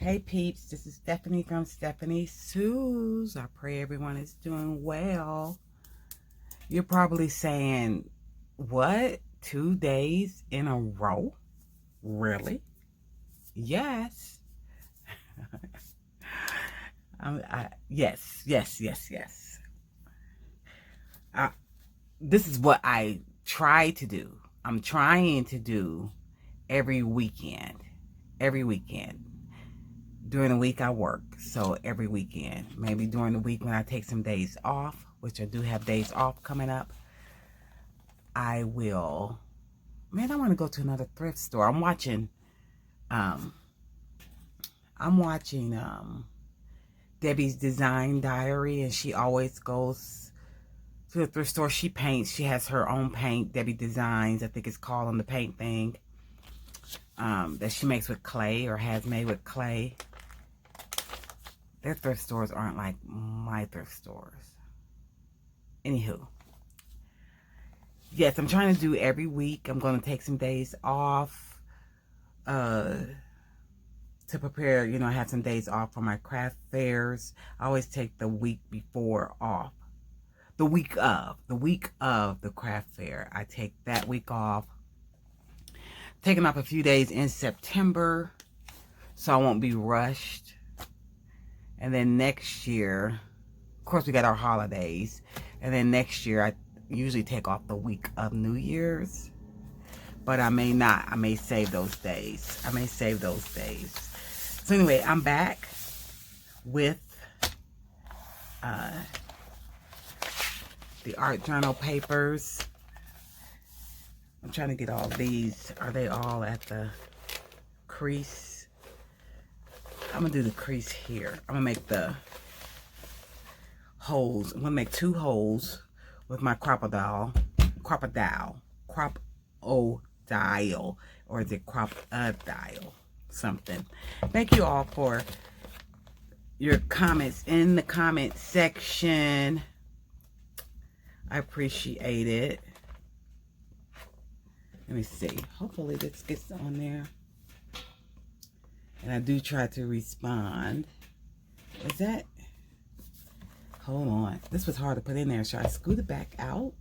Hey peeps, this is Stephanie from Stephanie Sue's. I pray everyone is doing well. You're probably saying, what? 2 days in a row? Really? Yes. Yes. I, this is what I try to do. I'm trying to do every weekend. Every weekend. During the week I work, so every weekend. Maybe during the week when I take some days off, which I do have days off coming up, I will. Man, I want to go to another thrift store. I'm watching Debbie's Design Diary, and she always goes to the thrift store. She paints. She has her own paint, Debbie Designs, I think it's called, on the paint thing, that she makes with clay, or has made with clay. Their thrift stores aren't like my thrift stores. Anywho. Yes, I'm trying to do every week. I'm going to take some days off to prepare. You know, I have some days off for my craft fairs. I always take the week before off. The week of the craft fair. I take that week off. Taking off a few days in September so I won't be rushed. And then next year, of course, we got our holidays. And then next year, I usually take off the week of New Year's. But I may not. I may save those days. So anyway, I'm back with the art journal papers. I'm trying to get all these. Are they all at the crease? I'm going to do the crease here. I'm going to make the holes. I'm going to make 2 holes with my crocodile, or is it crocodile? Something. Thank you all for your comments in the comment section. I appreciate it. Let me see. Hopefully this gets on there. And I do try to respond. Is that? Hold on. This was hard to put in there. Should I scoot it back out?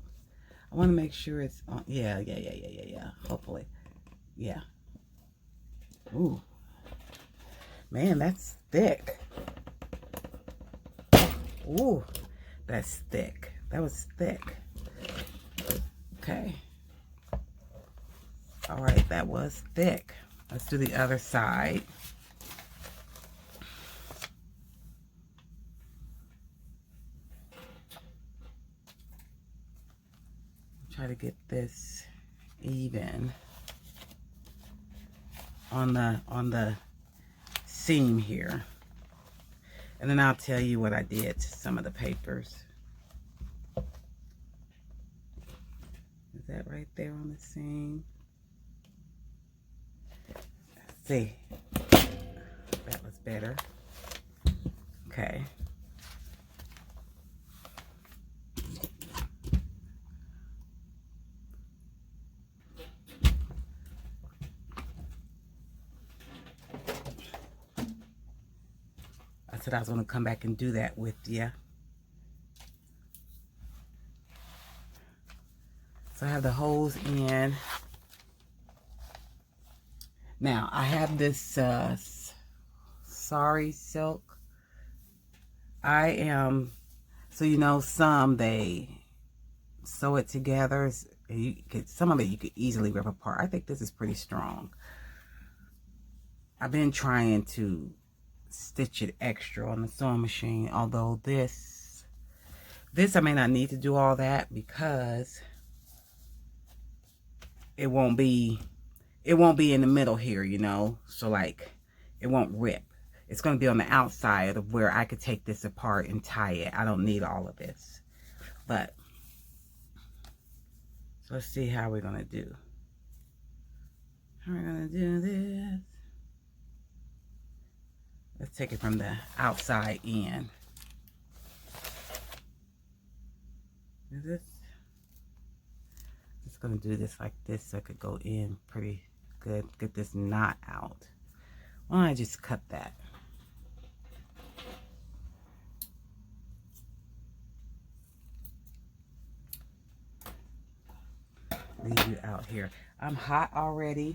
I want to make sure it's on. Yeah. Hopefully. Yeah. Ooh. Man, that's thick. Ooh. That's thick. That was thick. Okay. All right. That was thick. Let's do the other side. Try to get this even on the seam here, and then I'll tell you what I did to some of the papers. Is that right there on the seam? Let's see, that was better. Okay. I said I was going to come back and do that with you. So I have the holes in. Now I have this sari silk. So you know, some they sew it together. Some of it you could easily rip apart. I think this is pretty strong. I've been trying to stitch it extra on the sewing machine, although this I may not need to do all that because it won't be in the middle here, you know, so like it won't rip. It's going to be on the outside of where I could take this apart and tie it. I don't need all of this. But so let's see how we're going to do. How are we going to do this? Let's take it from the outside in. Is this? Just going to do this like this so it could go in pretty good. Get this knot out. Why don't I just cut that? out here. I'm hot already.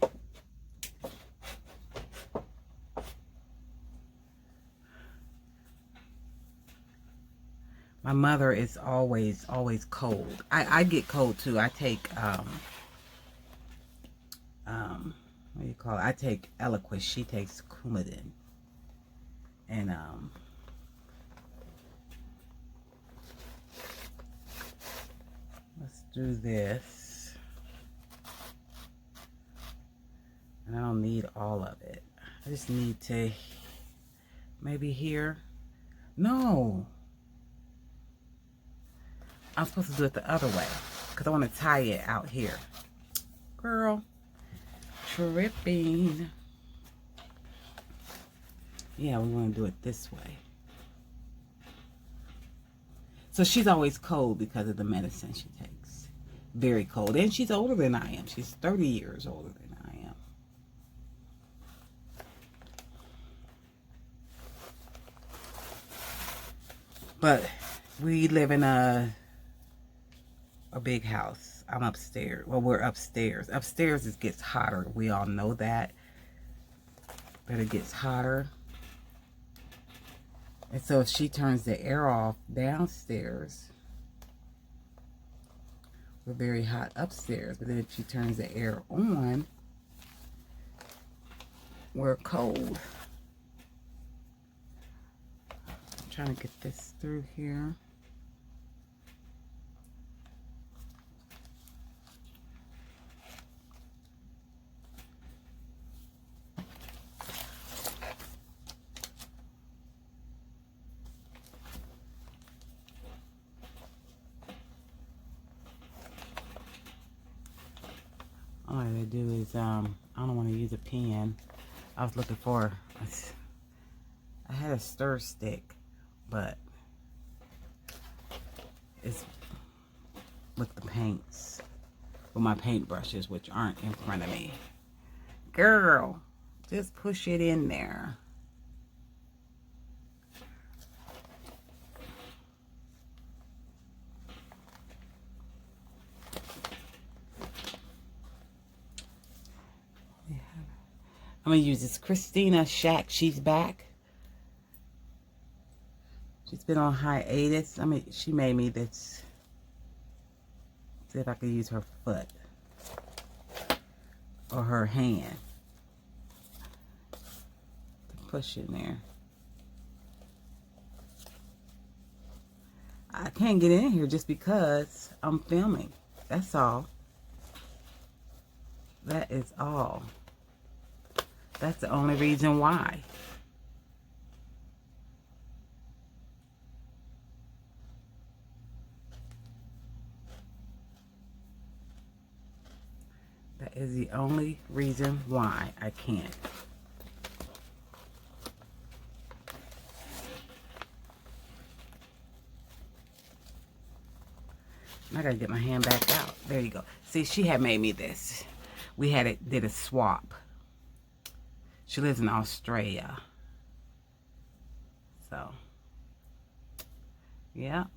My mother is always cold. I get cold too. I take what do you call it? I take Eliquis. She takes Coumadin. And let's do this. And I don't need all of it. I just need to maybe here. No. I'm supposed to do it the other way because I want to tie it out here. Girl, tripping. Yeah, we want to do it this way. So she's always cold because of the medicine she takes. Very cold. And she's older than I am. She's 30 years older than I am. But we live in a big house. I'm upstairs. Well, we're upstairs. Upstairs it gets hotter. We all know that. But it gets hotter. And so if she turns the air off downstairs, we're very hot upstairs. But then if she turns the air on, we're cold. I'm trying to get this through here. All I gotta do is, I don't want to use a pen. I was looking for, I had a stir stick, but it's with the paints, with my paintbrushes, which aren't in front of me. Girl, just push it in there. I'm going to use this Christina Shack. She's back. She's been on hiatus. I mean, she made me this. See if I can use her foot. Or her hand. To push in there. I can't get in here just because I'm filming. That's all. That is all. That's the only reason why. That is the only reason why I can't. I gotta get my hand back out. There you go. See, she had made me this. We did a swap. She lives in Australia. So, yep.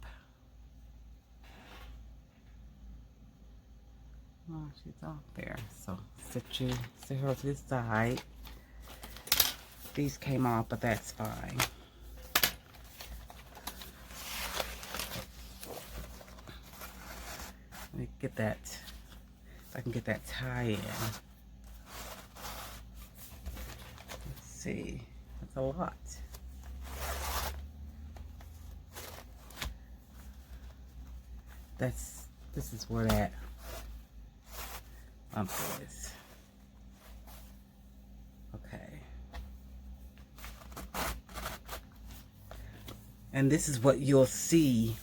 Oh, she's off there. So, sit her to the side. These came off, but that's fine. Let me get that, if I can get that tie in. See, that's a lot. This is where that bump is. Okay. And this is what you'll see.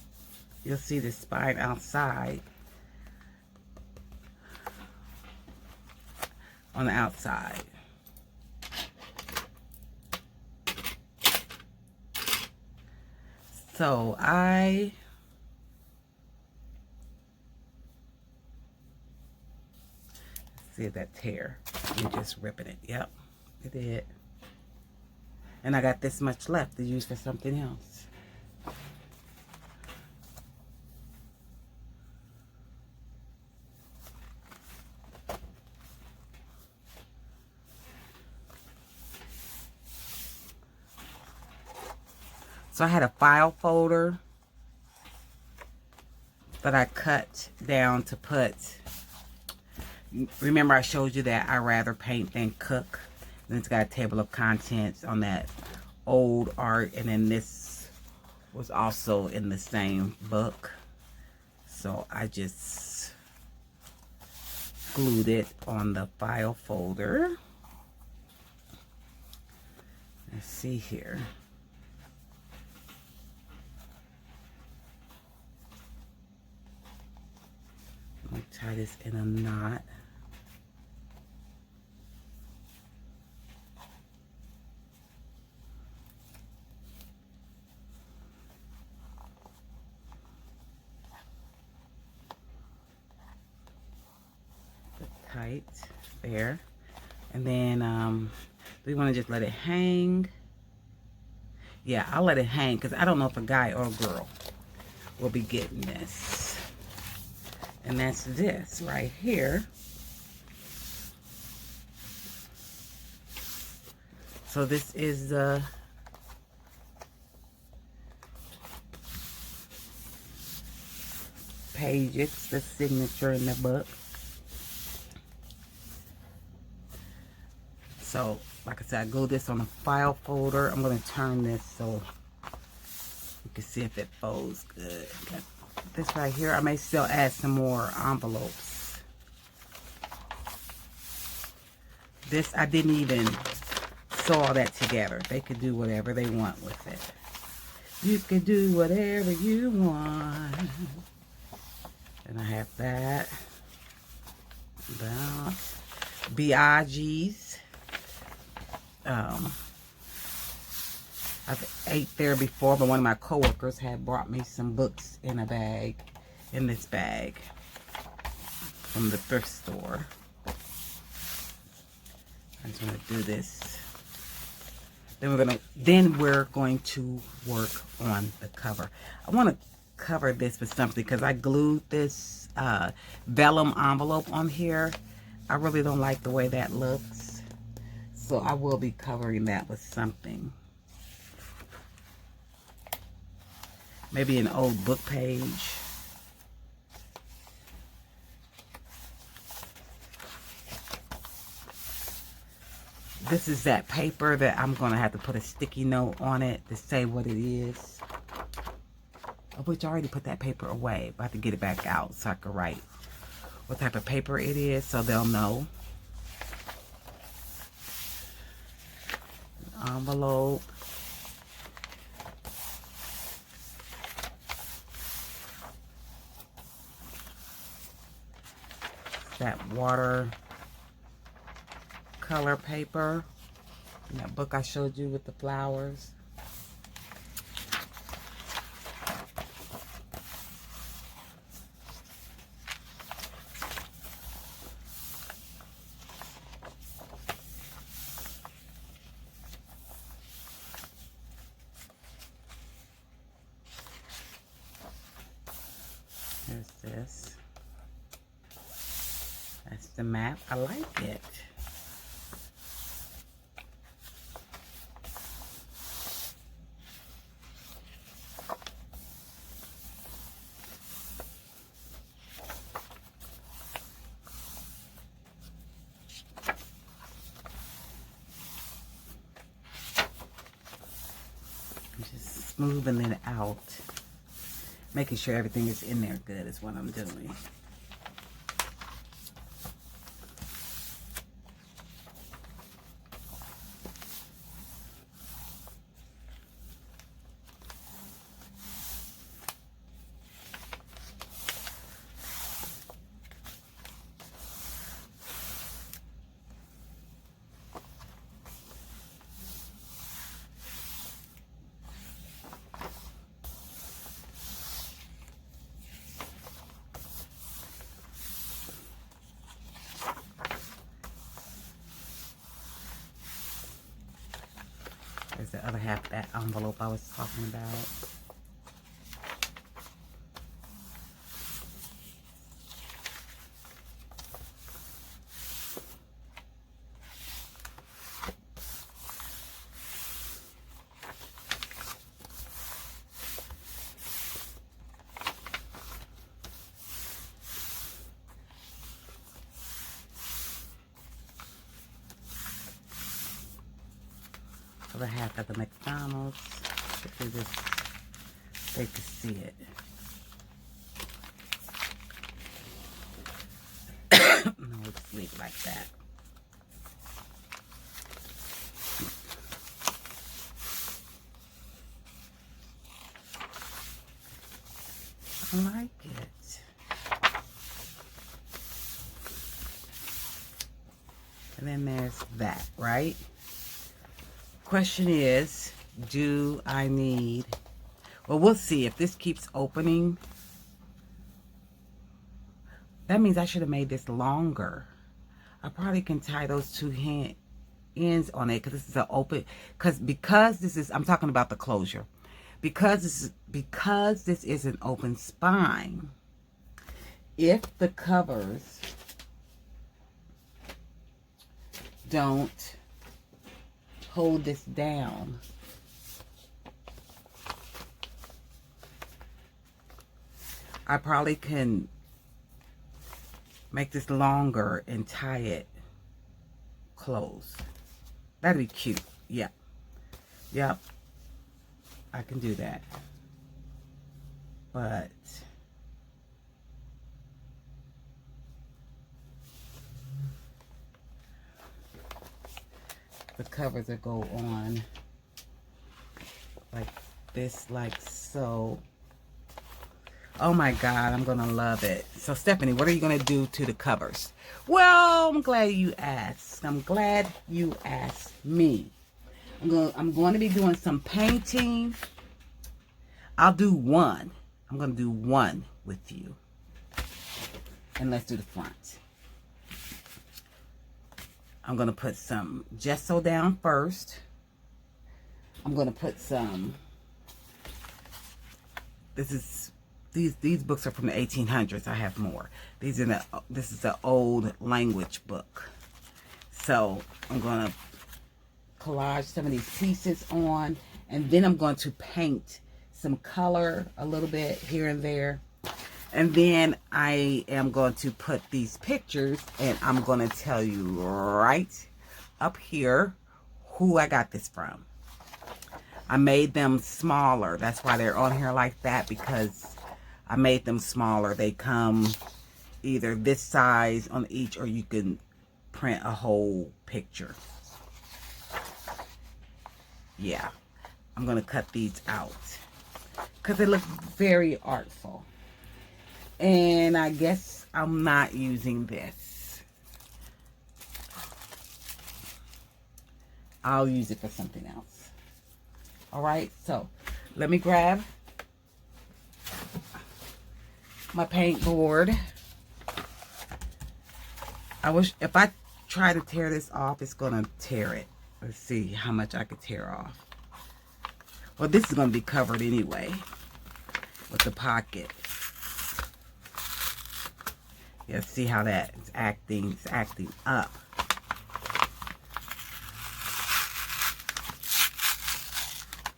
You'll see the spine outside. On the outside. So see that tear. You're just ripping it. Yep, it did. And I got this much left to use for something else. So I had a file folder that I cut down to put. Remember I showed you that I rather paint than cook. And it's got a table of contents on that old art. And then this was also in the same book. So I just glued it on the file folder. Let's see here. Let me tie this in a knot. Tight there. And then we want to just let it hang. Yeah, I'll let it hang because I don't know if a guy or a girl will be getting this. And that's this right here. So this is the page. It's the signature in the book. So, like I said, I glue this on a file folder. I'm going to turn this so you can see if it folds good. Got this right here. I may still add some more envelopes. This, I didn't even sew all that together. They could do whatever they want with it. You can do whatever you want. And I have that. About BIGs. I've ate there before, but one of my coworkers had brought me some books in a bag, in this bag, from the thrift store. I just want to do this. Then we're going to work on the cover. I want to cover this with something because I glued this vellum envelope on here. I really don't like the way that looks. So I will be covering that with something. Maybe an old book page. This is that paper that I'm going to have to put a sticky note on it to say what it is. Of which I already put that paper away. But I have to get it back out so I can write what type of paper it is so they'll know. Envelope. That water color paper. And that book I showed you with the flowers. There's this. That's the map. I like it. I'm just smoothing it out. Making sure everything is in there good is what I'm doing. There's the other half of that envelope I was talking about. other half at the McDonald's. Hopefully they can see it. No, just leave it like that. I like it. And then there's that, right? Question is, do I need... Well, we'll see if this keeps opening. That means I should have made this longer. I probably can tie those two ends on it because this is an open... Because this is... I'm talking about the closure. Because this is an open spine, if the covers don't hold this down, I probably can make this longer and tie it closed. That'd be cute. Yeah. Yep. I can do that. But the covers will go on like this, like so. Oh my God, I'm gonna love it. So Stephanie, what are you gonna do to the covers? Well, I'm glad you asked. I'm glad you asked me. I'm going to be doing some painting. I'll do one. I'm going to do one with you. And let's do the front. I'm going to put some gesso down first. I'm going to put some... These books are from the 1800s. I have more. This is an old language book. So I'm going to collage some of these pieces on, and then I'm going to paint some color a little bit here and there, and then I am going to put these pictures, and I'm going to tell you right up here who I got this from. I made them smaller. That's why they're on here like that, because I made them smaller. They come either this size on each, or you can print a whole picture. Yeah, I'm going to cut these out because they look very artful. And I guess I'm not using this. I'll use it for something else. All right, so let me grab my paint board. I wish if I try to tear this off, it's going to tear it. Let's see how much I could tear off. Well, this is going to be covered anyway with the pocket. Yeah, see how that is acting. It's acting up.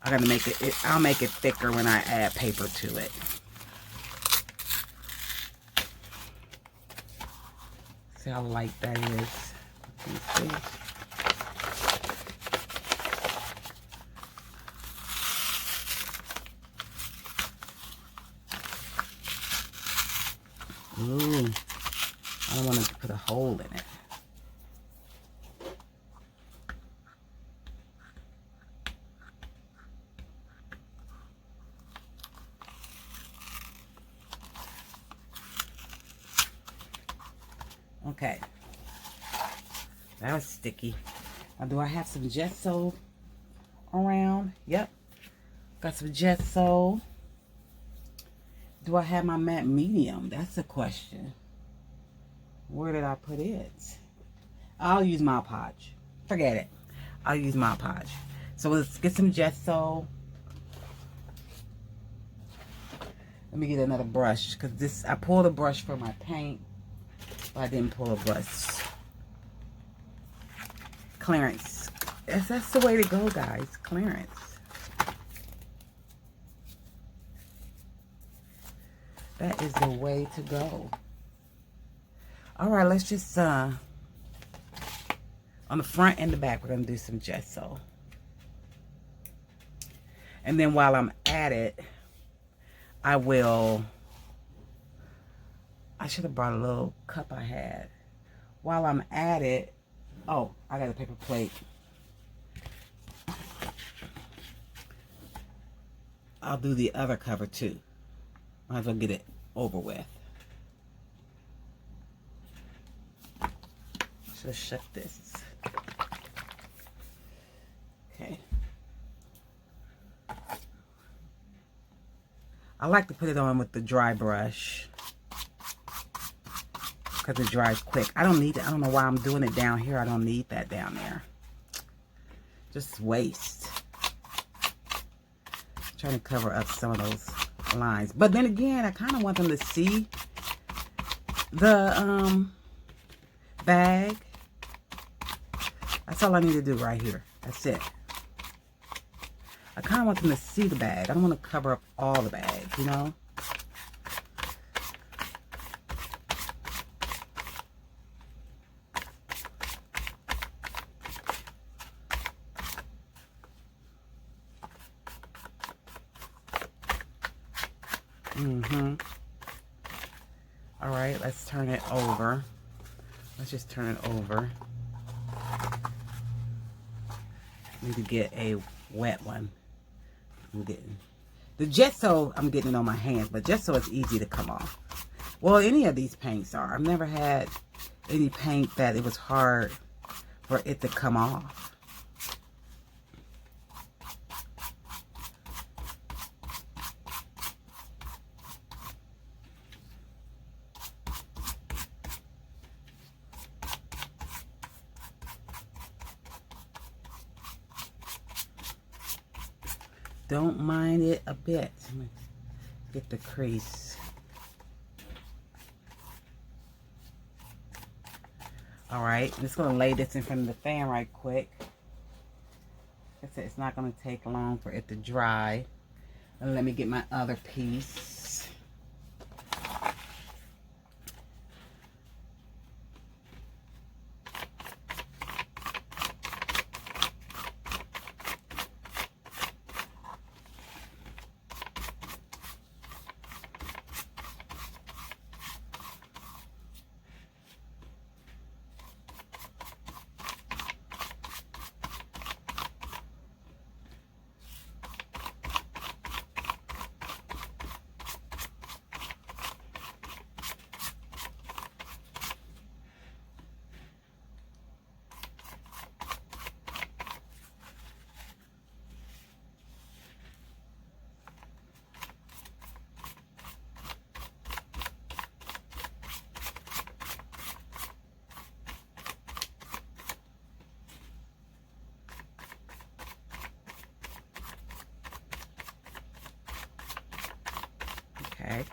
I gotta make it. I'll make it thicker when I add paper to it. See how light that is. You see? Ooh, I don't want to put a hole in it. Okay, that was sticky. Now, do I have some gesso around? Yep, got some gesso. Do I have my matte medium? That's the question. Where did I put it? I'll use Mod Podge. Forget it. I'll use Mod Podge. So let's get some gesso. Let me get another brush, because this, I pulled a brush for my paint, but I didn't pull a brush. Clearance. That's the way to go, guys. Clearance. That is the way to go. All right, let's just, on the front and the back, we're going to do some gesso. And then while I'm at it, I should have brought a little cup I had. While I'm at it, oh, I got a paper plate. I'll do the other cover too. Might as well get it over with. Should have shut this. Okay. I like to put it on with the dry brush because it dries quick. I don't need it. I don't know why I'm doing it down here. I don't need that down there. Just waste. Trying to cover up some of those lines. But then again, I kind of want them to see the bag. That's all I need to do right here. That's it. I kind of want them to see the bag. I don't want to cover up all the bag, you know? All right, let's turn it over. Let's just turn it over. Need to get a wet one. I'm getting the gesso. I'm getting it on my hands, but gesso is easy to come off. Well, any of these paints are. I've never had any paint that it was hard for it to come off. Don't mind it a bit. I'm gonna get the crease. All right, I'm just gonna lay this in front of the fan right quick. Like I said, it's not gonna take long for it to dry. And let me get my other piece. Okay,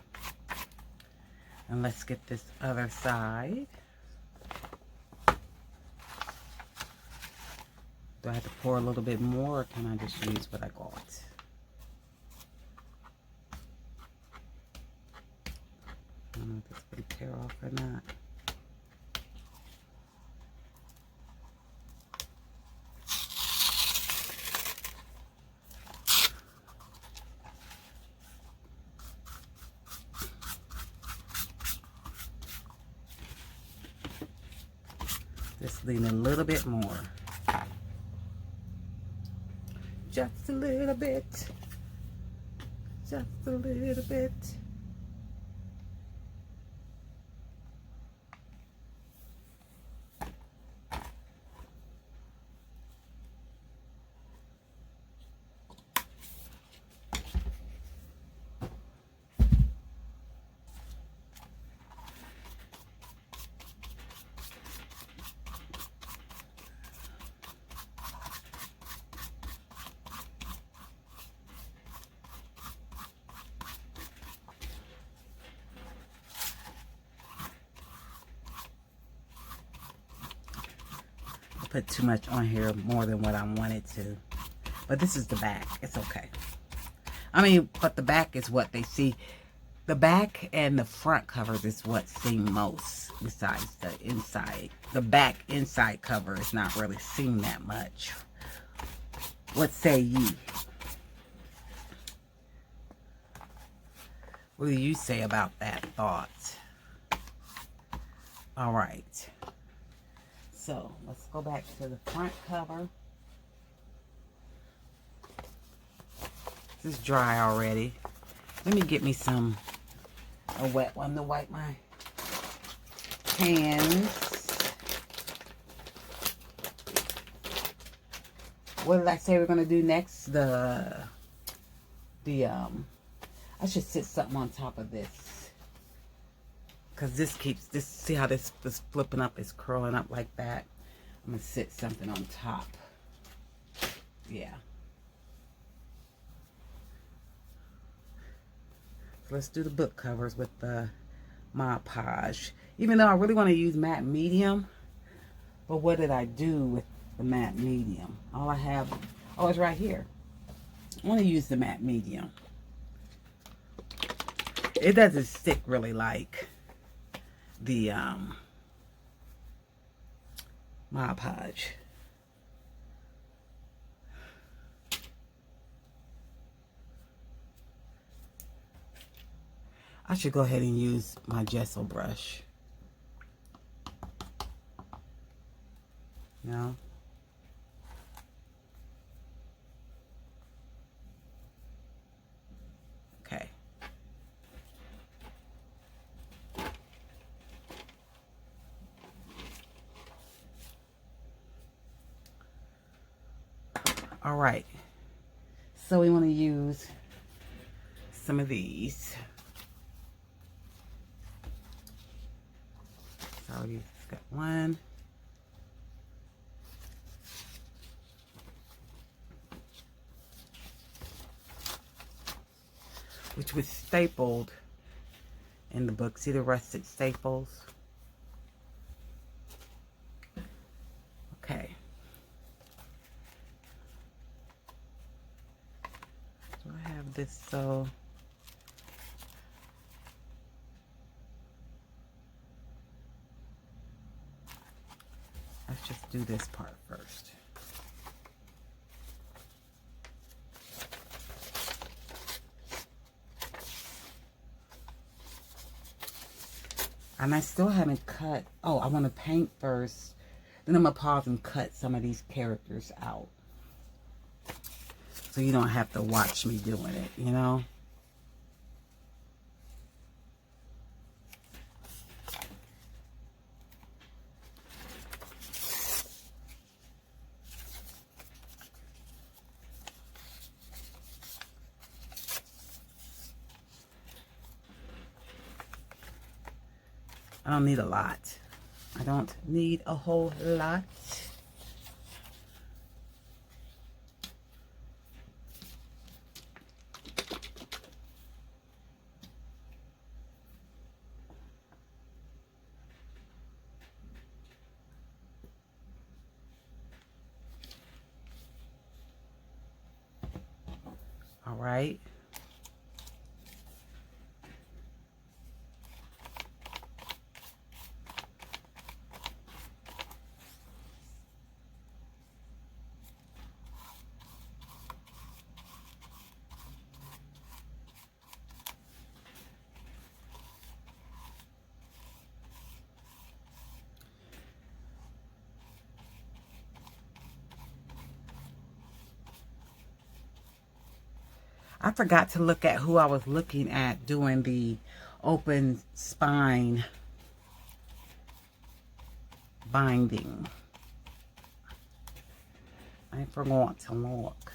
and let's get this other side. Do I have to pour a little bit more, or can I just use what I got? I don't know if this will tear off or not. Just lean a little bit more. Just a little bit. Just a little bit. Put too much on here, more than what I wanted to. But this is the back. It's okay. I mean, but the back is what they see. The back and the front covers is what's seen most, besides the inside. The back inside cover is not really seen that much. What say ye? What do you say about that thought? All right. So let's go back to the front cover. This is dry already. Let me get me a wet one to wipe my hands. What did I say we're gonna do next? I should sit something on top of this. Cause this see how this is flipping up, it's curling up like that. I'm gonna sit something on top. Yeah. So let's do the book covers with the Mod Podge. Even though I really want to use matte medium, but what did I do with the matte medium? All I have, oh, it's right here. I want to use the matte medium. It doesn't stick really like the Mod Podge. I should go ahead and use my gesso brush. No. Okay. All right. So we want to use some of these. So we've got one. Which was stapled in the book. See the rusted staples? Okay. So I have this, so let's just do this part first. And I still haven't cut. Oh, I want to paint first. Then I'm going to pause and cut some of these characters out. So you don't have to watch me doing it, you know? I don't need a lot. I don't need a whole lot. All right. I forgot to look at who I was looking at doing the open spine binding. I forgot to look.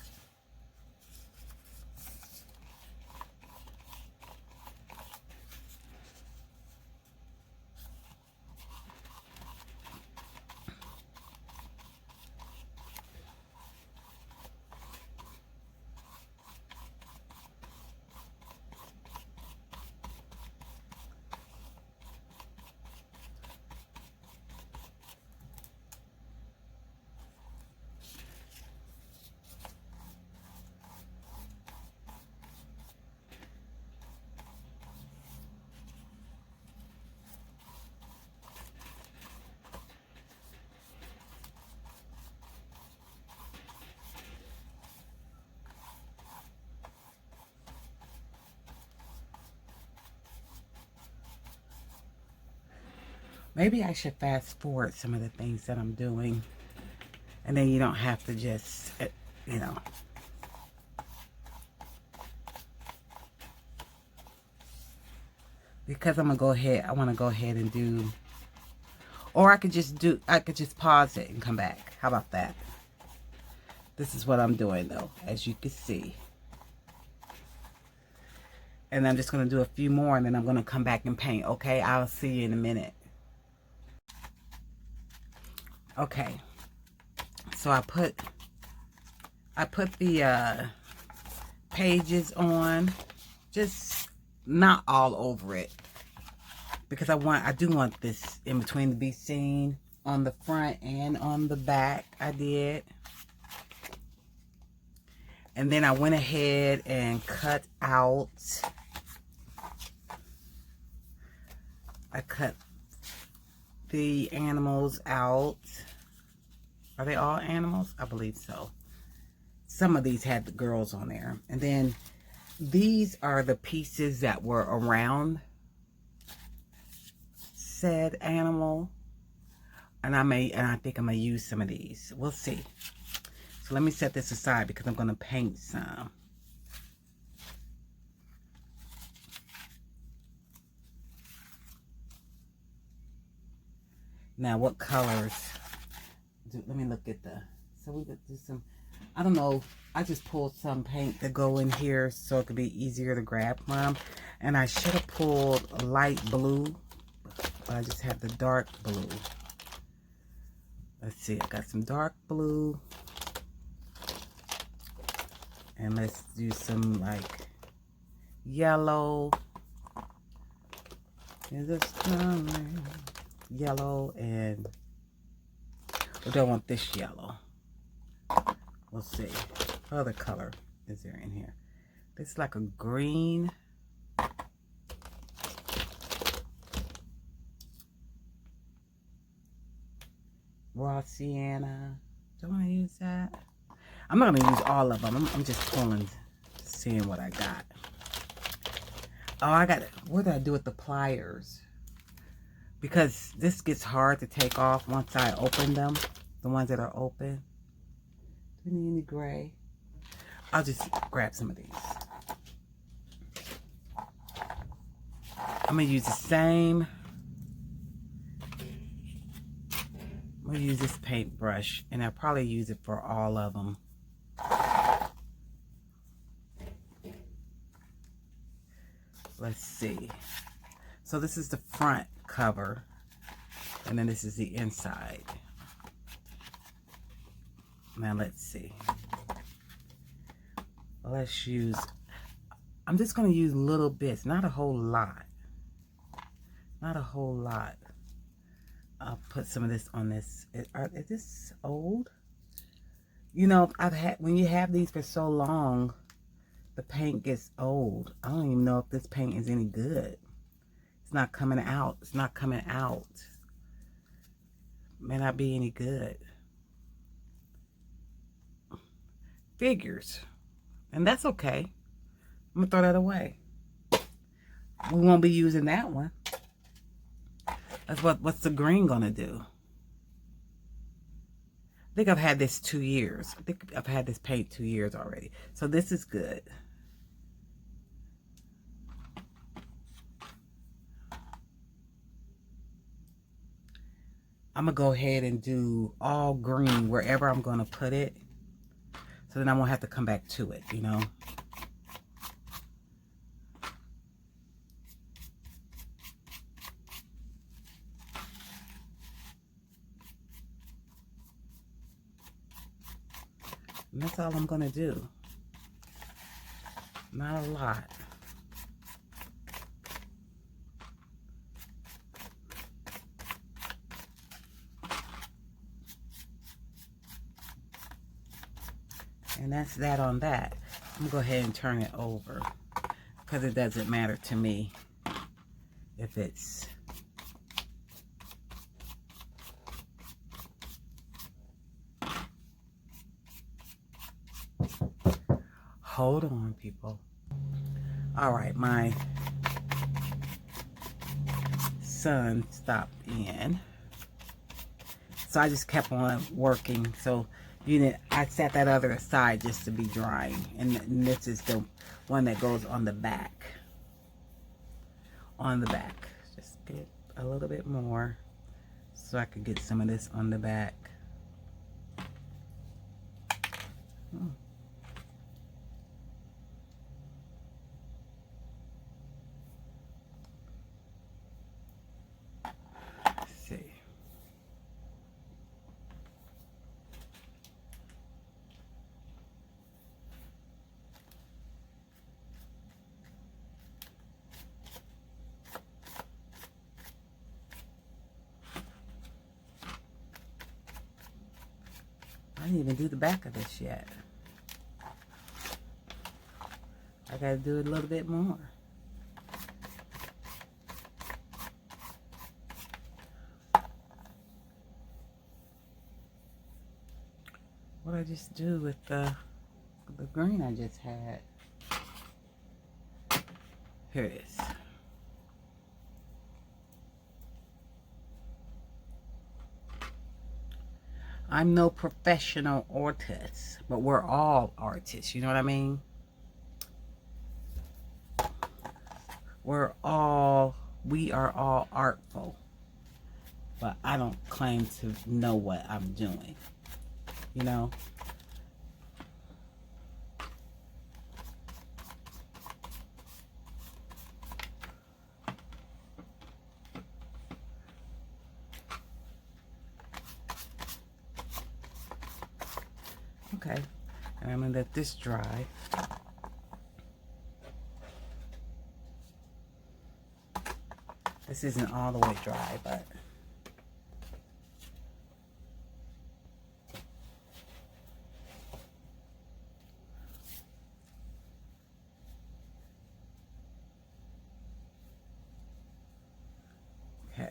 Maybe I should fast forward some of the things that I'm doing. And then you don't have to just, you know. Because I'm going to go ahead, I want to go ahead and do, or I could just pause it and come back. How about that? This is what I'm doing though, as you can see. And I'm just going to do a few more and then I'm going to come back and paint. Okay, I'll see you in a minute. Okay. So I put the pages on, just not all over it, because I do want this in between to be seen on the front and on the back. I did. And then I went ahead and cut out, I cut the animals out. Are they all animals? I believe so. Some of these had the girls on there. And then these are the pieces that were around said animal. And I think I'm going to use some of these. We'll see. So let me set this aside because I'm going to paint some. Now what colors? Let me look at so we could do some, I don't know, I just pulled some paint to go in here so it could be easier to grab from. And I should have pulled light blue, but I just have the dark blue. Let's see, I got some dark blue. And let's do some like yellow. Is this yellow? And we don't want this yellow. We'll see. What other color is there in here? This is like a green. Raw sienna. Do I want to use that? I'm not going to use all of them. I'm just pulling, seeing what I got. Oh, I got it. What did I do with the pliers? Because this gets hard to take off once I open them. The ones that are open. Do we need any gray? I'll just grab some of these. I'm going to use the same. I'm going to use this paintbrush. And I'll probably use it for all of them. Let's see. So this is the front cover. And then this is the inside. Now let's see. Let's use, I'm just going to use little bits, not a whole lot. Not a whole lot. I'll put some of this on this. Is this old? You know, when you have these for so long, the paint gets old. I don't even know if this paint is any good. It's not coming out. It's not coming out. May not be any good. Figures. And that's okay. I'm going to throw that away. We won't be using that one. That's what's the green going to do? I think I've had this 2 years. I think I've had this paint 2 years already. So this is good. I'm going to go ahead and do all green wherever I'm going to put it. So then I won't have to come back to it, you know. And that's all I'm going to do. Not a lot. And that's that on that. I'm going to go ahead and turn it over. Because it doesn't matter to me if it's... Hold on, people. All right, my son stopped in. So I just kept on working. So I set that other aside just to be drying. And this is the one that goes on the back. On the back. Just get a little bit more so I could get some of this on the back. Let's see. I didn't even do the back of this yet. I gotta do it a little bit more. What did I just do with the green I just had? Here it is. I'm no professional artist, but we're all artists, you know what I mean? We are all artful, but I don't claim to know what I'm doing, you know? Okay, and I'm gonna let this dry. This isn't all the way dry, but okay.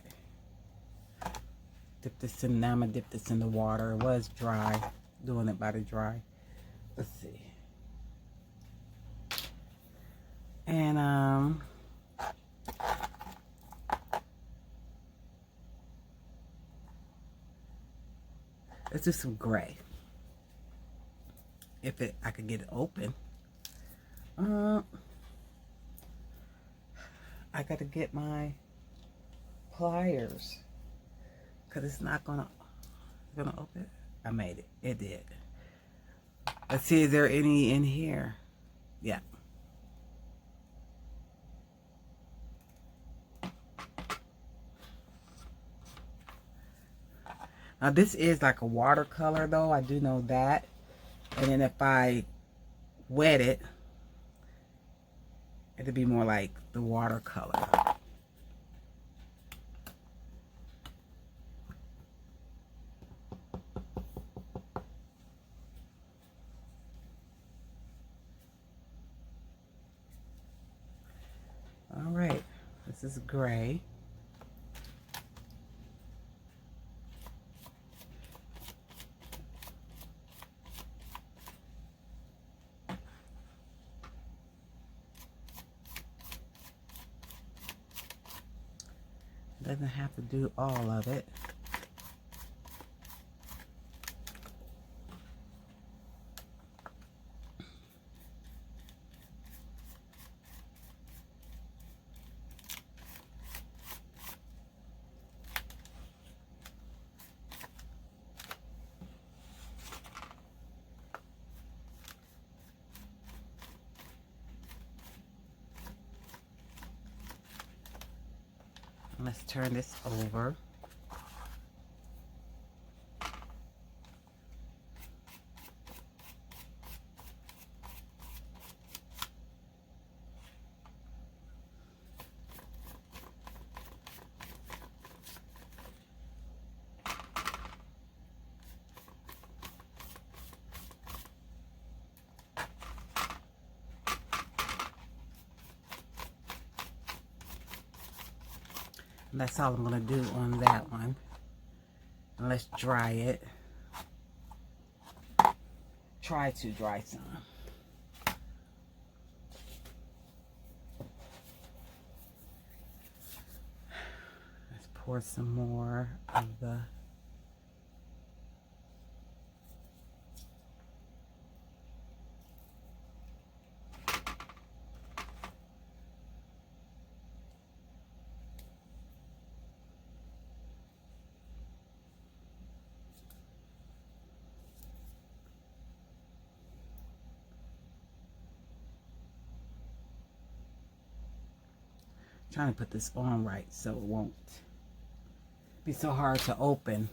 Dip this in. Now I'm gonna dip this in the water. It was dry. Doing it by the dry. Let's see. And let's do some gray. If I could get it open. I gotta get my pliers, cause it's not gonna open. I made it. It did. Let's see, is there any in here? Yeah. Now this is like a watercolor though. I do know that. And then if I wet it, it'll be more like the watercolor. All right, this is gray. Doesn't have to do all of it. Let's turn this over. And that's all I'm gonna do on that one. And let's dry it. Try to dry some. Let's pour some more of the trying to put this on right so it won't be so hard to open.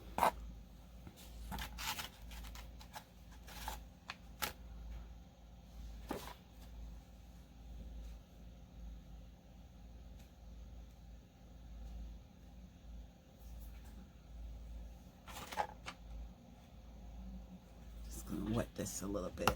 Just gonna wet this a little bit.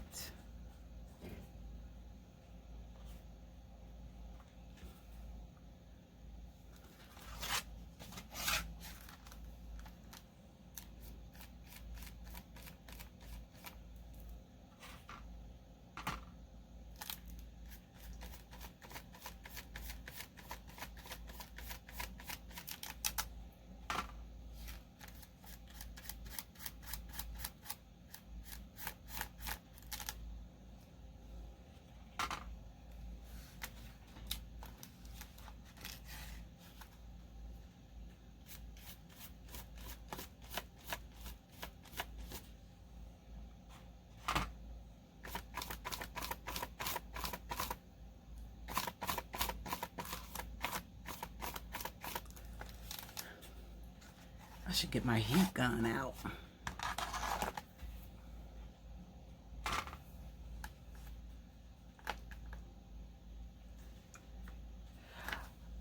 I should get my heat gun out.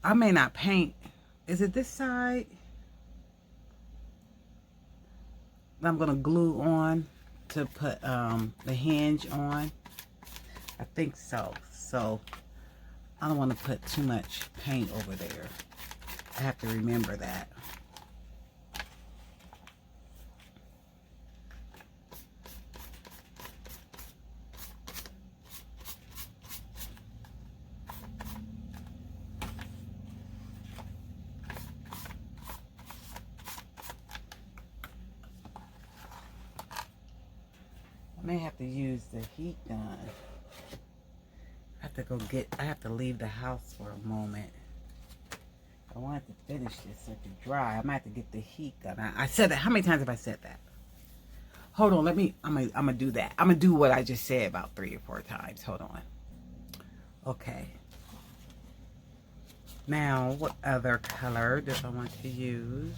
I may not paint. Is it this side? I'm gonna glue on to put the hinge on. I think so. So I don't want to put too much paint over there. I have to remember that. I may have to use the heat gun. I have to leave the house for a moment. I wanted to finish this so it could dry. I might have to get the heat gun. I said that. How many times have I said that? Hold on. I'm gonna do that. I'm gonna do what I just said about 3 or 4 times. Hold on. Okay. Now, what other color do I want to use?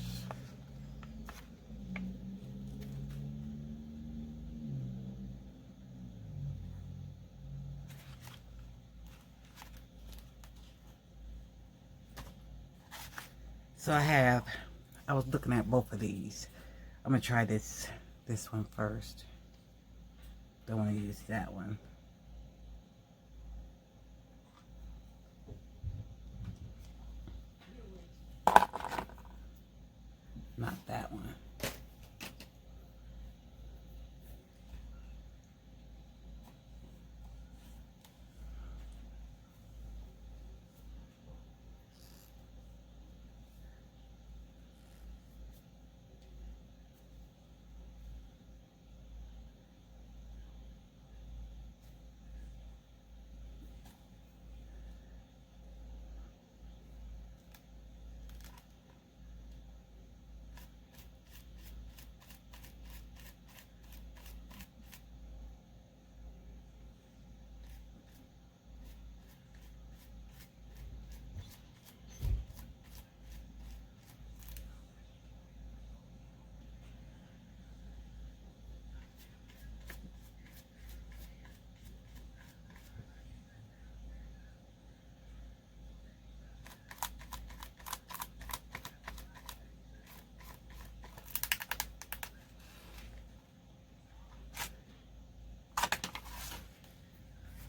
So I was looking at both of these. I'm gonna try this one first. Don't want to use that one. Not that one.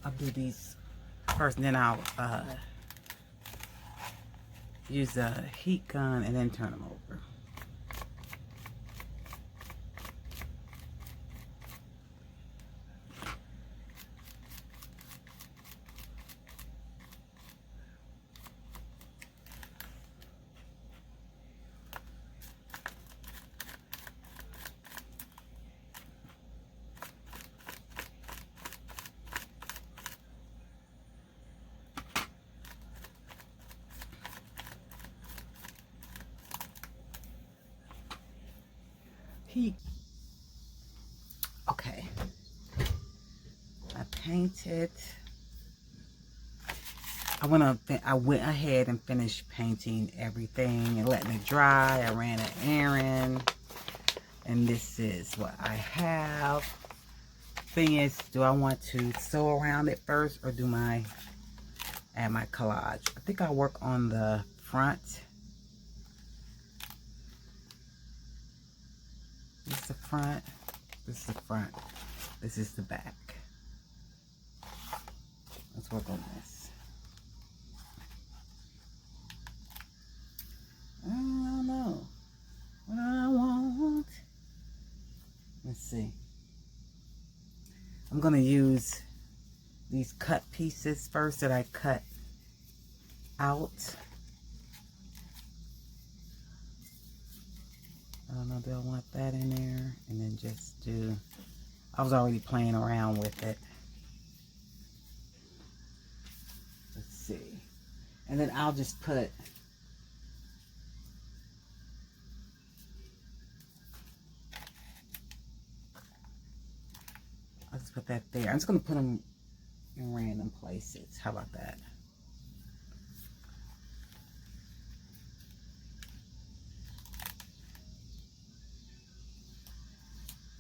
I'll do these first, and then I'll use a heat gun and then turn them over. peep. Okay. I painted. I went ahead and finished painting everything and letting it dry. I ran an errand. And this is what I have. Thing is, do I want to sew around it first or add my collage? I think I'll work on the front. This is the front. This is the front. This is the back. Let's work on this. I don't know what I want. Let's see. I'm going to use these cut pieces first that I cut out. I don't know, do I want that in there? And then just do, I was already playing around with it. Let's see. And then I'll just put, that there. I'm just going to put them in random places. How about that?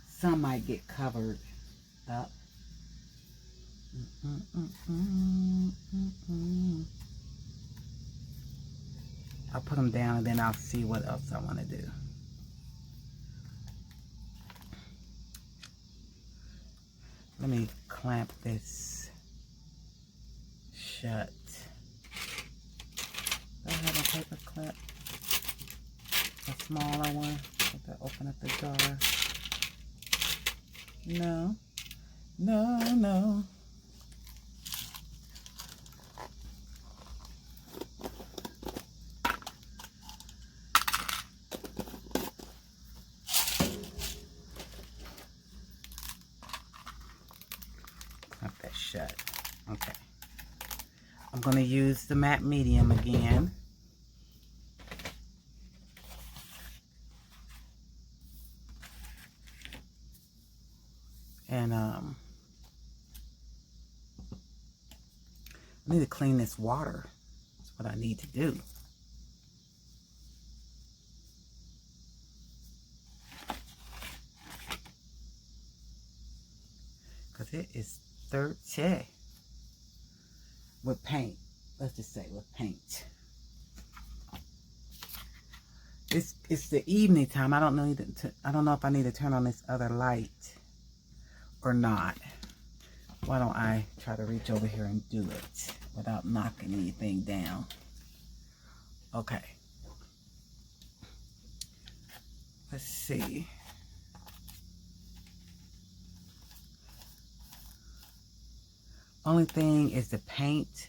Some might get covered up. I'll put them down and then I'll see what else I want to do. Let me clamp this shut. Do I have a paper clip? A smaller one to open up the jar. No. No, no. Clamp that shut. Okay. I'm going to use the matte medium again. And I need to clean this water. That's what I need to do. Because it is dirty. With paint. Let's just say with paint. It's the evening time. I don't know if I need to turn on this other light or not. Why don't I try to reach over here and do it without knocking anything down? Okay. Let's see. Only thing is the paint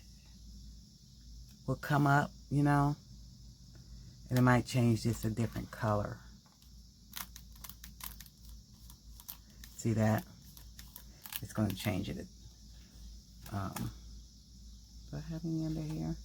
will come up, you know, and it might change this a different color. See that? It's going to change it. Do I have any under here?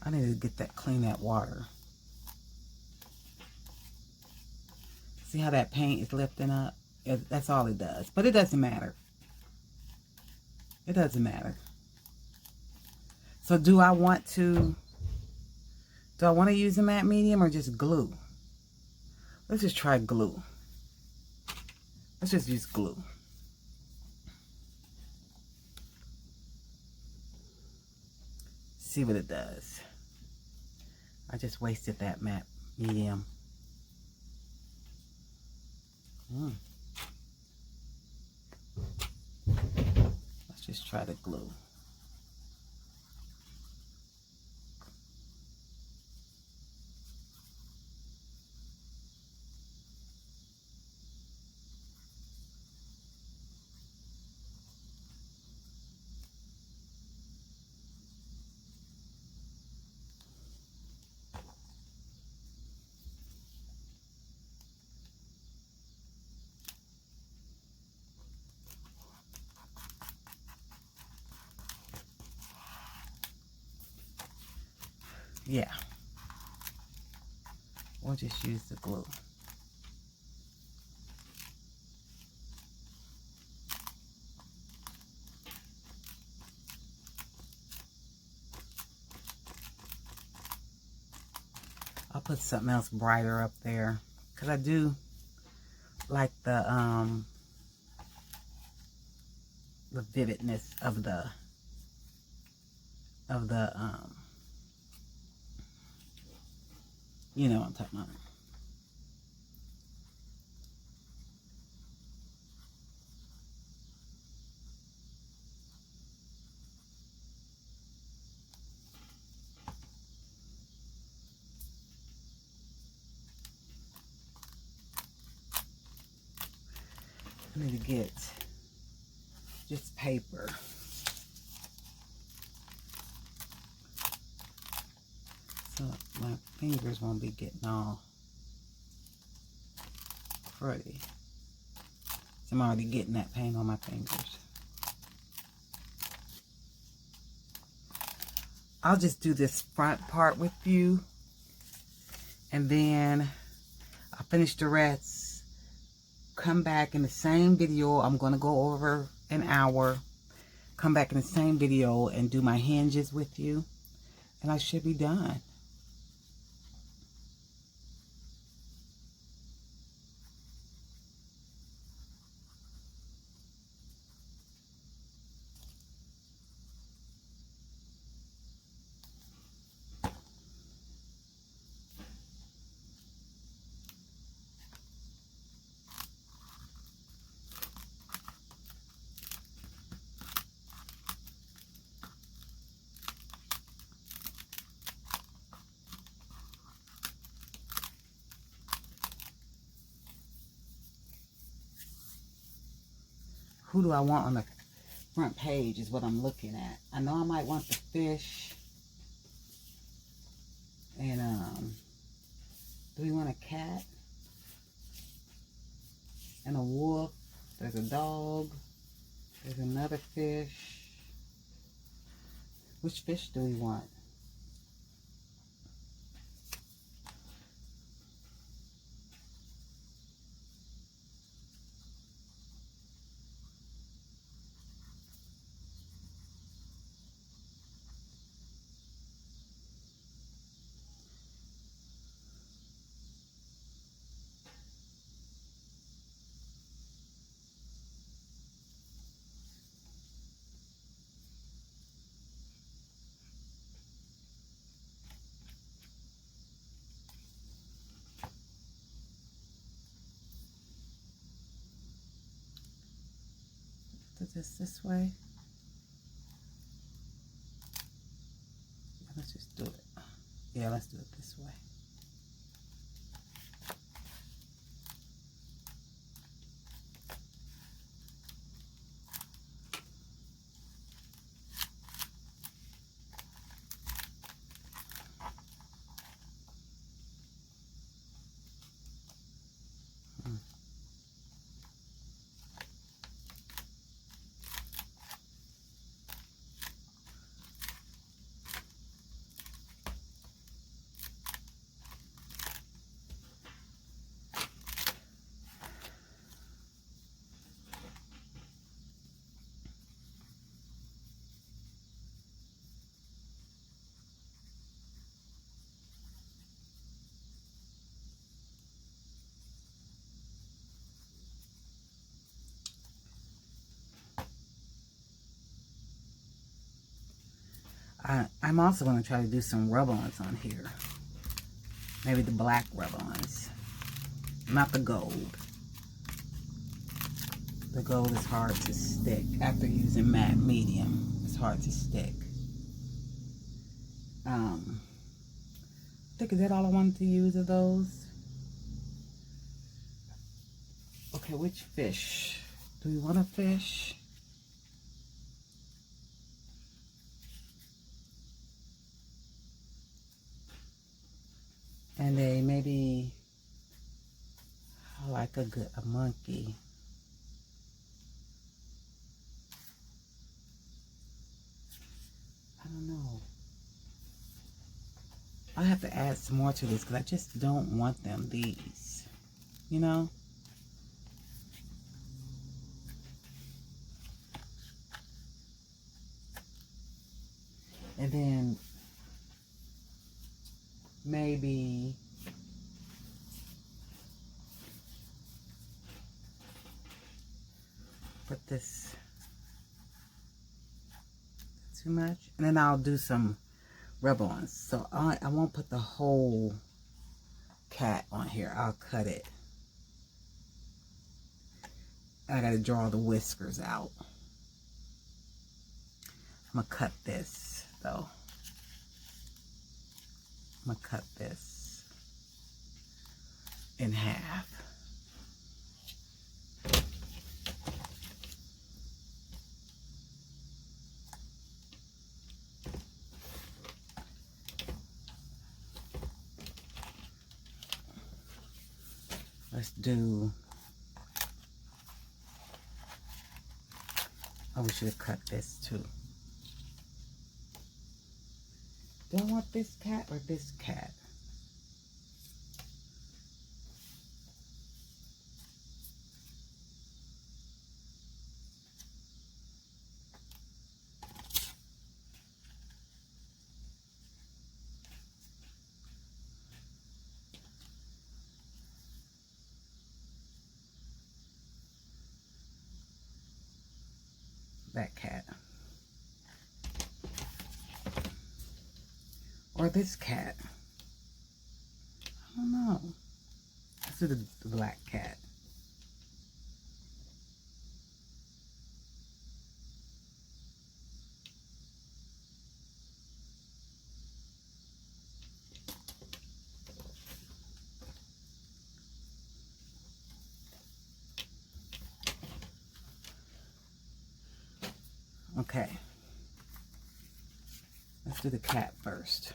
I need to get clean that water. See how that paint is lifting up? That's all it does. But it doesn't matter. It doesn't matter. So do I want to use a matte medium or just glue? Let's just try glue. Let's just use glue. See what it does. I just wasted that matte medium. Let's just try the glue. Yeah. We'll just use the glue. I'll put something else brighter up there, because I do like the vividness of the you know what I'm talking about. I need to get just paper. So my fingers won't be getting all pretty. So I'm already getting that paint on my fingers. I'll just do this front part with you, and then I'll finish the rest. Come back in the same video. I'm going to go over an hour. Come back in the same video and do my hinges with you, and I should be done. Who do I want on the front page is what I'm looking at. I know I might want the fish. And do we want a cat? And a wolf. There's a dog. There's another fish. Which fish do we want? Do this way. Let's just do it. Yeah, let's do it this way. I'm also going to try to do some rub-ons on here. Maybe the black rub-ons. Not the gold. The gold is hard to stick. After using matte medium, it's hard to stick. I think, is that all I wanted to use of those? Okay, which fish? Do we want a fish? And they maybe like a monkey. I don't know. I have to add some more to this because I just don't want them, these, you know? And then maybe put this too much. And then I'll do some rub-ons. So I won't put the whole cat on here. I'll cut it. I gotta draw the whiskers out. I'm gonna cut this though. I'm gonna cut this in half. Let's do, oh, we should have cut this too. Do I want this cat or this cat? That cat. Or this cat. I don't know. Let's do the black cat. Okay. Let's do the cat first.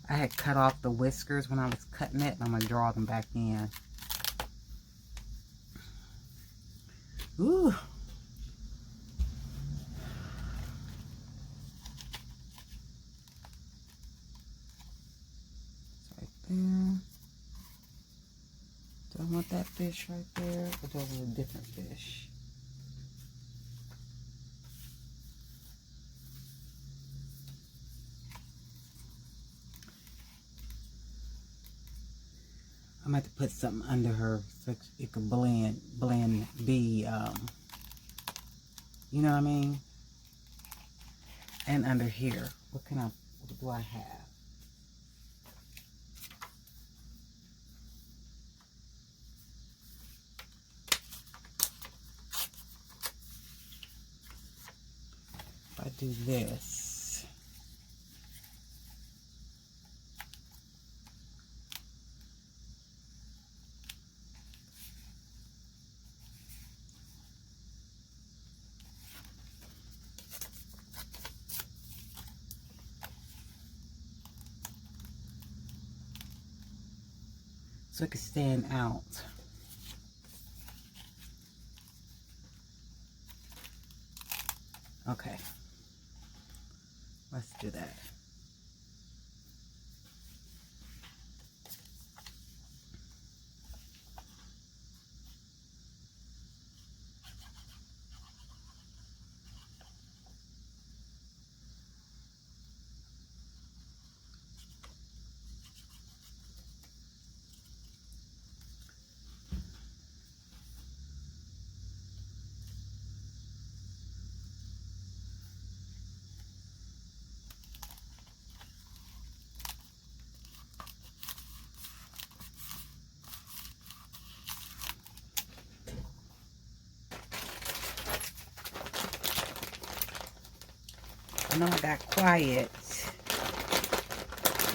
I had cut off the whiskers when I was cutting it, and I'm going to draw them back in. Ooh. It's right there. Do I want that fish right there, or do I want a different fish? I might have to put something under her so it could be, you know what I mean? And under here, what do I have? If I do this. So it can stand out. Okay. Let's do that. I know I got quiet.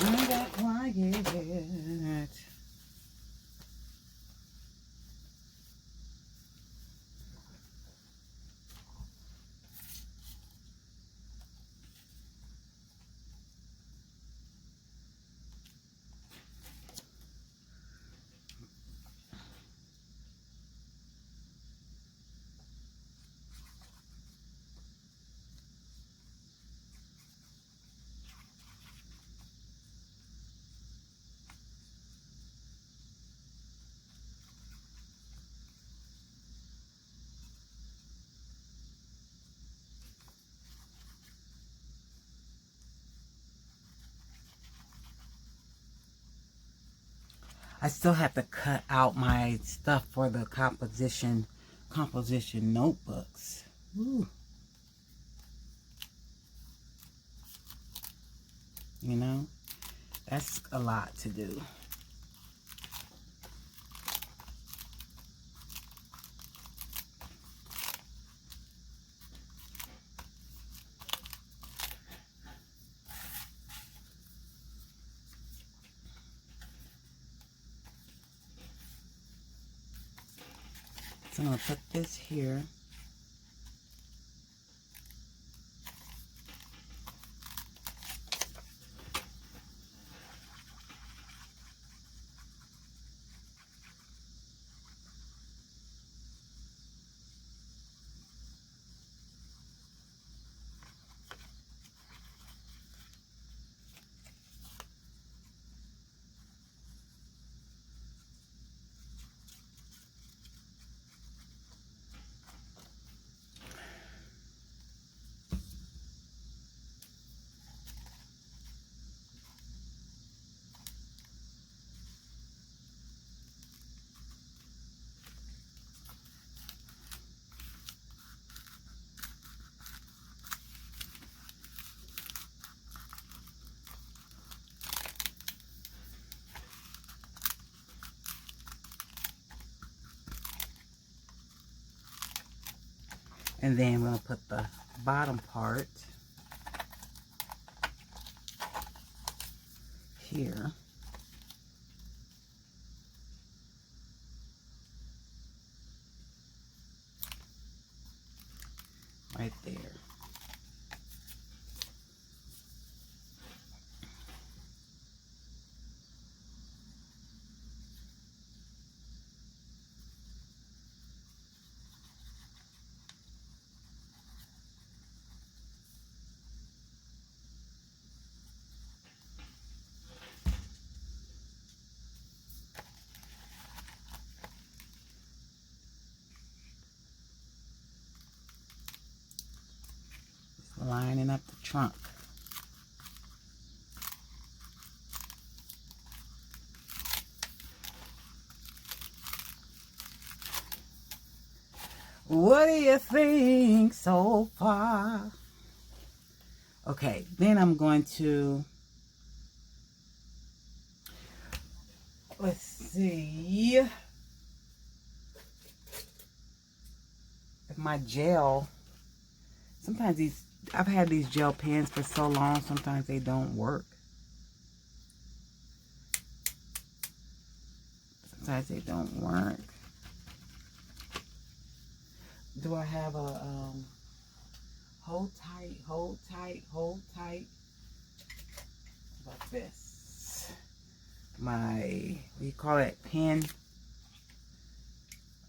I got quiet. I still have to cut out my stuff for the composition notebooks. Ooh. You know, that's a lot to do. So I'm going to put this here. And then we're going to put the bottom part here. Right there. Lining up the trunk. What do you think so far? Okay, then I'm going to, let's see if my gel, sometimes these, I've had these gel pens for so long, sometimes they don't work. Sometimes they don't work. Do I have a hold tight, hold tight, hold tight? How about this? My, what do you call it, pen?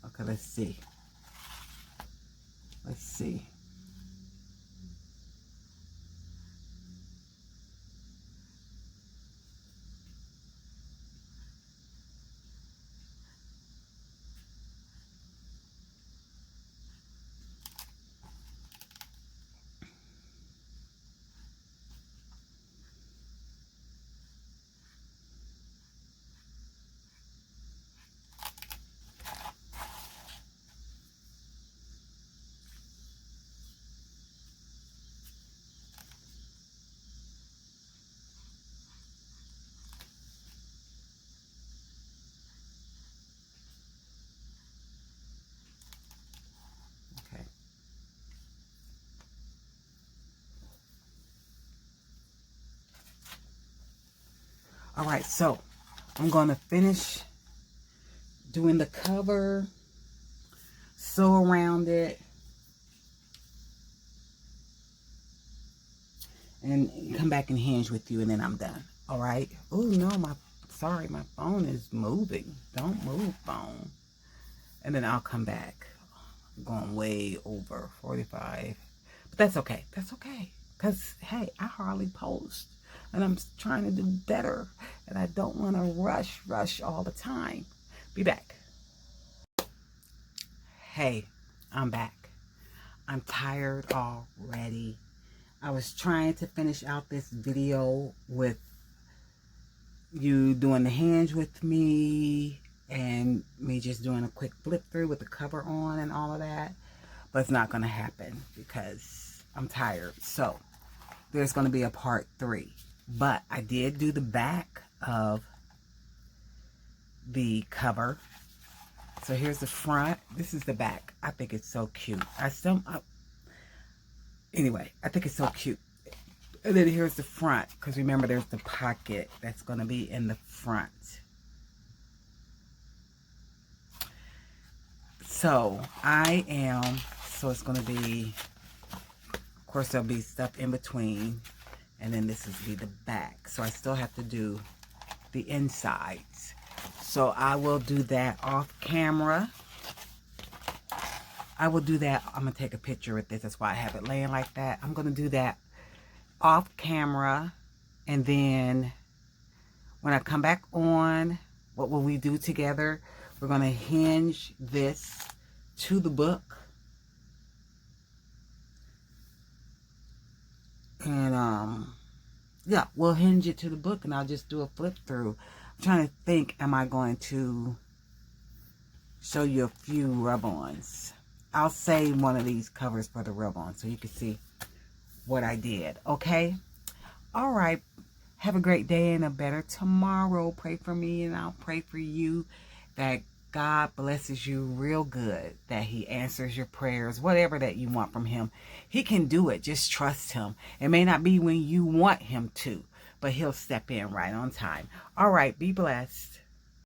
Okay, let's see. Let's see. All right, so I'm going to finish doing the cover, sew around it, and come back and hinge with you, and then I'm done. All right. Oh no, sorry, my phone is moving. Don't move, phone. And then I'll come back. I'm going way over 45, but that's okay. That's okay, because hey, I hardly post, and I'm trying to do better, and I don't want to rush all the time. Be back. Hey, I'm back. I'm tired already. I was trying to finish out this video with you doing the hinge with me and me just doing a quick flip through with the cover on and all of that, but it's not going to happen because I'm tired. So there's going to be a part 3, but I did do the back of the cover. So here's the front. This is the back. I think it's so cute. Anyway, I think it's so cute. And then here's the front, because remember there's the pocket that's going to be in the front. So it's going to be, of course there'll be stuff in between, and then this is be the back. So I still have to do the insides. So I will do that off camera. I will do that. I'm going to take a picture with this. That's why I have it laying like that. I'm going to do that off camera. And then when I come back on, what will we do together? We're going to hinge this to the book. And, yeah, we'll hinge it to the book, and I'll just do a flip through. I'm trying to think, am I going to show you a few rub-ons? I'll save one of these covers for the rub-on so you can see what I did, okay? All right. Have a great day and a better tomorrow. Pray for me, and I'll pray for you that God blesses you real good, that he answers your prayers, whatever that you want from him. He can do it. Just trust him. It may not be when you want him to, but he'll step in right on time. All right. Be blessed.